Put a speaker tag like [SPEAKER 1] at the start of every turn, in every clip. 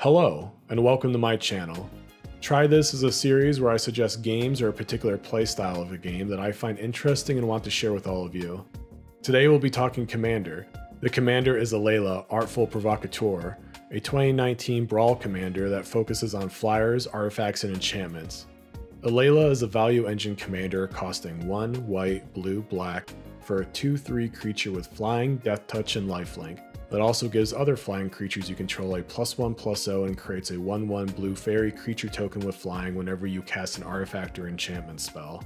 [SPEAKER 1] Hello, and welcome to my channel. Try This is a series where I suggest games or a particular playstyle of a game that I find interesting and want to share with all of you. Today we'll be talking Commander. The Commander is Alela, Artful Provocateur, a 2019 Brawl commander that focuses on flyers, artifacts, and enchantments. Alela is a value engine commander costing 1 white, blue, black for a 2/3 creature with flying, death touch, and lifelink. That also gives other flying creatures you control a +1/+0 and creates a 1/1 blue fairy creature token with flying whenever you cast an artifact or enchantment spell.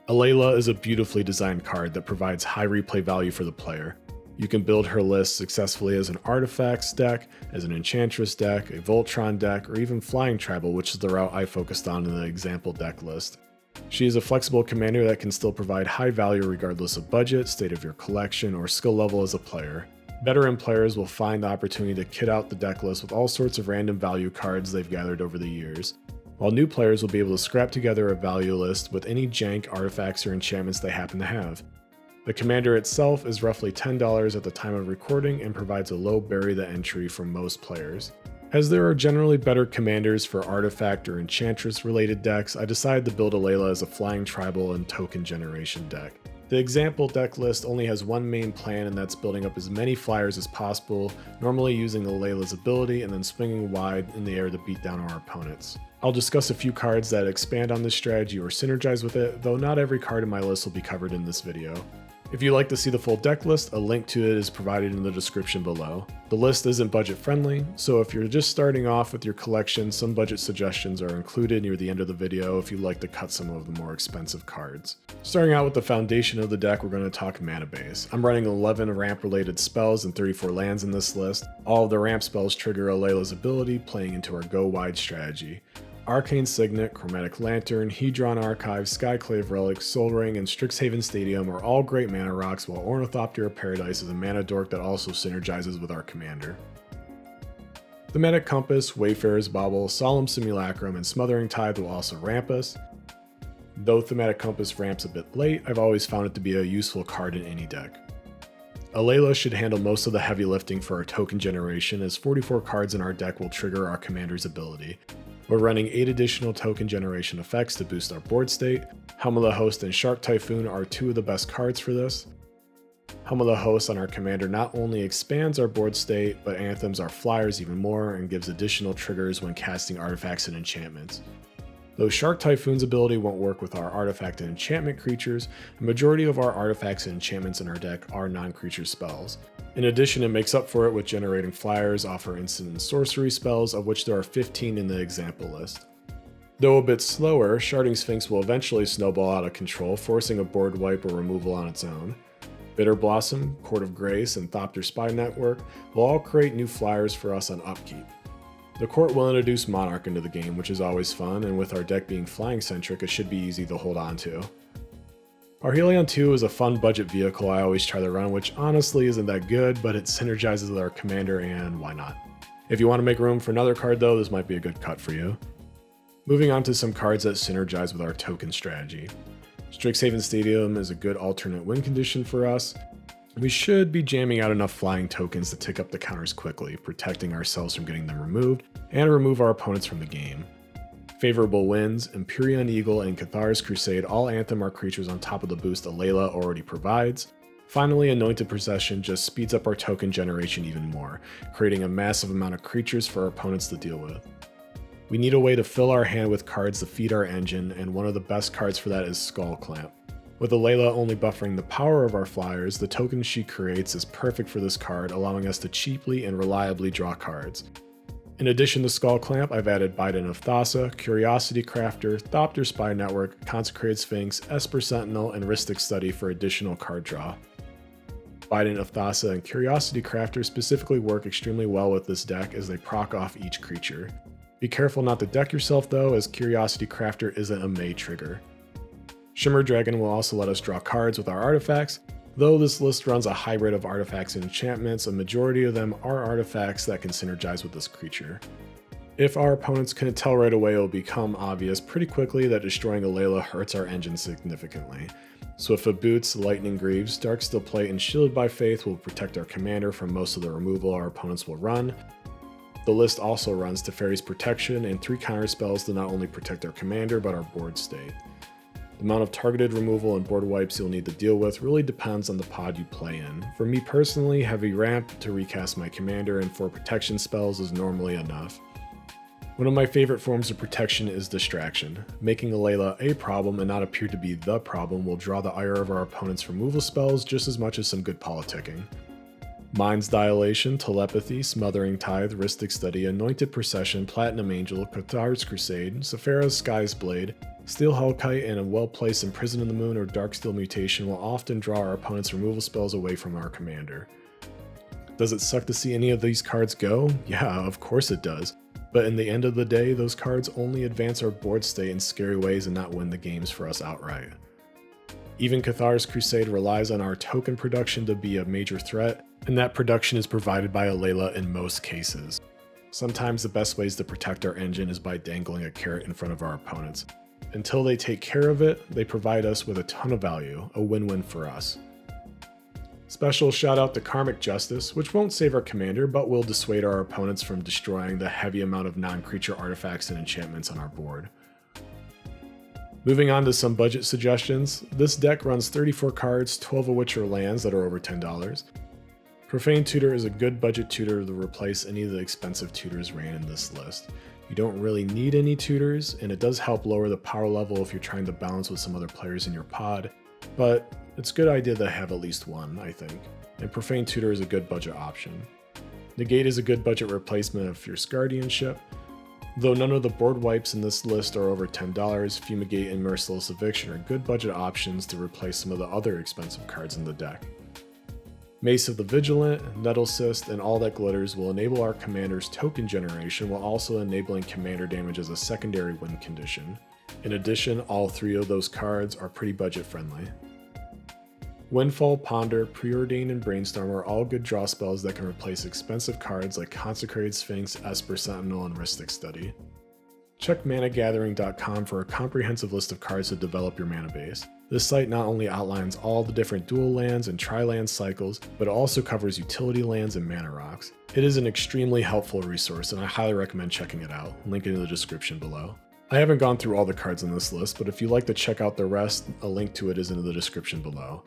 [SPEAKER 1] Alela is a beautifully designed card that provides high replay value for the player. You can build her list successfully as an artifacts deck, as an enchantress deck, a Voltron deck, or even flying tribal, which is the route I focused on in the example deck list. She is a flexible commander that can still provide high value regardless of budget, state of your collection, or skill level as a player. Veteran players will find the opportunity to kit out the deck list with all sorts of random value cards they've gathered over the years, while new players will be able to scrap together a value list with any jank, artifacts, or enchantments they happen to have. The commander itself is roughly $10 at the time of recording and provides a low bury the entry for most players. As there are generally better commanders for artifact or enchantress related decks, I decided to build Alela as a flying tribal and token generation deck. The example deck list only has one main plan, and that's building up as many flyers as possible, normally using Alela's ability and then swinging wide in the air to beat down our opponents. I'll discuss a few cards that expand on this strategy or synergize with it, though not every card in my list will be covered in this video. If you'd like to see the full deck list, a link to it is provided in the description below. The list isn't budget friendly, so if you're just starting off with your collection, some budget suggestions are included near the end of the video if you'd like to cut some of the more expensive cards. Starting out with the foundation of the deck, we're going to talk mana base. I'm running 11 ramp related spells and 34 lands in this list. All of the ramp spells trigger Alela's ability, playing into our go wide strategy. Arcane Signet, Chromatic Lantern, Hedron Archive, Skyclave Relic, Sol Ring, and Strixhaven Stadium are all great mana rocks, while Ornithopter of Paradise is a mana dork that also synergizes with our commander. Thematic Compass, Wayfarer's Bauble, Solemn Simulacrum, and Smothering Tithe will also ramp us. Though Thematic Compass ramps a bit late, I've always found it to be a useful card in any deck. Alela should handle most of the heavy lifting for our token generation, as 44 cards in our deck will trigger our commander's ability. We're running 8 additional token generation effects to boost our board state. Helm of the Host and Shark Typhoon are 2 of the best cards for this. Helm of the Host on our commander not only expands our board state, but anthems our flyers even more and gives additional triggers when casting artifacts and enchantments. Though Shark Typhoon's ability won't work with our artifact and enchantment creatures, the majority of our artifacts and enchantments in our deck are non-creature spells. In addition, it makes up for it with generating flyers off our instant and sorcery spells, of which there are 15 in the example list. Though a bit slower, Sharding Sphinx will eventually snowball out of control, forcing a board wipe or removal on its own. Bitter Blossom, Court of Grace, and Thopter Spy Network will all create new flyers for us on upkeep. The court will introduce Monarch into the game, which is always fun, and with our deck being flying centric, it should be easy to hold on to. Parhelion 2 is a fun budget vehicle I always try to run, which honestly isn't that good, but it synergizes with our commander, and why not? If you want to make room for another card though, this might be a good cut for you. Moving on to some cards that synergize with our token strategy. Strixhaven Stadium is a good alternate win condition for us. We should be jamming out enough flying tokens to tick up the counters quickly, protecting ourselves from getting them removed, and remove our opponents from the game. Favorable wins, Empyrean Eagle and Cathar's Crusade all anthem our creatures on top of the boost Alela already provides. Finally, Anointed Procession just speeds up our token generation even more, creating a massive amount of creatures for our opponents to deal with. We need a way to fill our hand with cards to feed our engine, and one of the best cards for that is Skull Clamp. With Alela only buffering the power of our flyers, the token she creates is perfect for this card, allowing us to cheaply and reliably draw cards. In addition to Skull Clamp, I've added Bident of Thassa, Curiosity Crafter, Thopter Spy Network, Consecrated Sphinx, Esper Sentinel, and Rhystic Study for additional card draw. Bident of Thassa and Curiosity Crafter specifically work extremely well with this deck as they proc off each creature. Be careful not to deck yourself though, as Curiosity Crafter isn't a May trigger. Shimmer Dragon will also let us draw cards with our artifacts. Though this list runs a hybrid of artifacts and enchantments, a majority of them are artifacts that can synergize with this creature. If our opponents couldn't tell right away, it will become obvious pretty quickly that destroying Alela hurts our engine significantly. Swift Foot Boots, Lightning Greaves, Darksteel Plate, and Shielded by Faith will protect our commander from most of the removal our opponents will run. The list also runs Teferi's Protection and 3 counterspells to not only protect our commander but our board state. The amount of targeted removal and board wipes you'll need to deal with really depends on the pod you play in. For me personally, heavy ramp to recast my commander and 4 protection spells is normally enough. One of my favorite forms of protection is distraction. Making Alela a problem and not appear to be the problem will draw the ire of our opponent's removal spells just as much as some good politicking. Mind's Dilation, Telepathy, Smothering Tithe, Rhystic Study, Anointed Procession, Platinum Angel, Cathar's Crusade, Sephira's Sky's Blade, Steel Hellkite, and a well-placed Imprison in the Moon or Darksteel Mutation will often draw our opponent's removal spells away from our commander. Does it suck to see any of these cards go? Yeah, of course it does. But in the end of the day, those cards only advance our board state in scary ways and not win the games for us outright. Even Cathar's Crusade relies on our token production to be a major threat, and that production is provided by Alela in most cases. Sometimes the best ways to protect our engine is by dangling a carrot in front of our opponents. Until they take care of it, they provide us with a ton of value, a win-win for us. Special shout out to Karmic Justice, which won't save our commander but will dissuade our opponents from destroying the heavy amount of non-creature artifacts and enchantments on our board. Moving on to some budget suggestions, this deck runs 34 cards, 12 of which are lands that are over $10. Profane Tutor is a good budget tutor to replace any of the expensive tutors ran in this list. You don't really need any tutors, and it does help lower the power level if you're trying to balance with some other players in your pod, but it's a good idea to have at least one, I think, and Profane Tutor is a good budget option. Negate is a good budget replacement of Fierce Guardianship. Though none of the board wipes in this list are over $10, Fumigate and Merciless Eviction are good budget options to replace some of the other expensive cards in the deck. Mace of the Vigilant, Nettle Cyst, and All That Glitters will enable our commander's token generation while also enabling commander damage as a secondary win condition. In addition, all 3 of those cards are pretty budget friendly. Windfall, Ponder, Preordain, and Brainstorm are all good draw spells that can replace expensive cards like Consecrated Sphinx, Esper Sentinel, and Rhystic Study. Check managathering.com for a comprehensive list of cards to develop your mana base. This site not only outlines all the different dual lands and tri-land cycles, but also covers utility lands and mana rocks. It is an extremely helpful resource and I highly recommend checking it out, link in the description below. I haven't gone through all the cards in this list, but if you'd like to check out the rest, a link to it is in the description below.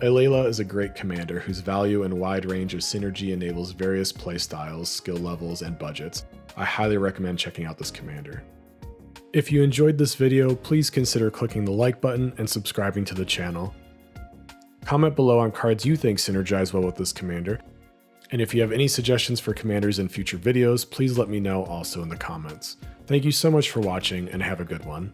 [SPEAKER 1] Alela is a great commander whose value and wide range of synergy enables various playstyles, skill levels, and budgets. I highly recommend checking out this commander. If you enjoyed this video, please consider clicking the like button and subscribing to the channel. Comment below on cards you think synergize well with this commander, and if you have any suggestions for commanders in future videos, please let me know also in the comments. Thank you so much for watching and have a good one.